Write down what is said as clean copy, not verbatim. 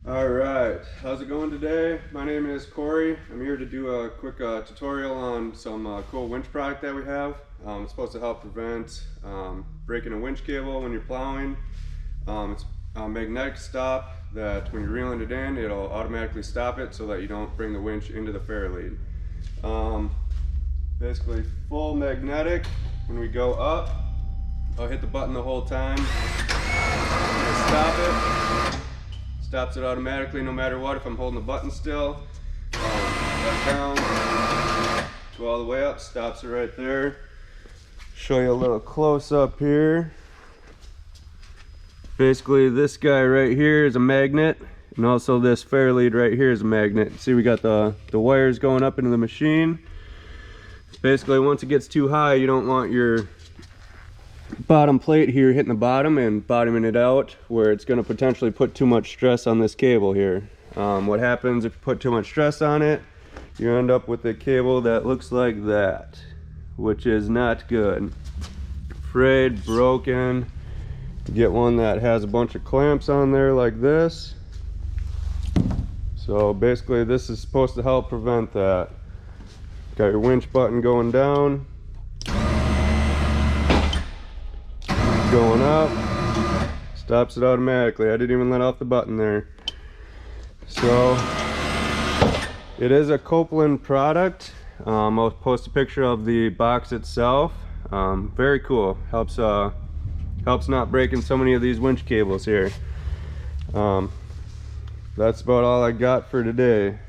All right, how's it going today? My name is Corey. I'm here to do a quick tutorial on some cool winch product that we have. It's supposed to help prevent breaking a winch cable when you're plowing. It's a magnetic stop that when you're reeling it in, it'll automatically stop it so that you don't bring the winch into the fairlead. Basically full magnetic. When we go up, I'll hit the button the whole time. Stop it. Stops it automatically no matter what if I'm holding the button still. Back down, go all the way up, stops it right there. Show you a little close up here. Basically this guy right here is a magnet, and also this fairlead right here is a magnet. See, we got the wires going up into the machine. Basically once it gets too high, you don't want your bottom plate here hitting the bottom and bottoming it out where it's going to potentially put too much stress on this cable here. What happens if you put too much stress on it, you end up with a cable that looks like that, which is not good. Frayed, broken. Get one that has a bunch of clamps on there like this. So basically this is supposed to help prevent that. Got your winch button going down, going up, stops it automatically. I didn't even let off the button there. So it is a Copeland product. I'll post a picture of the box itself. Very cool. Helps not breaking so many of these winch cables here. That's about all I got for today.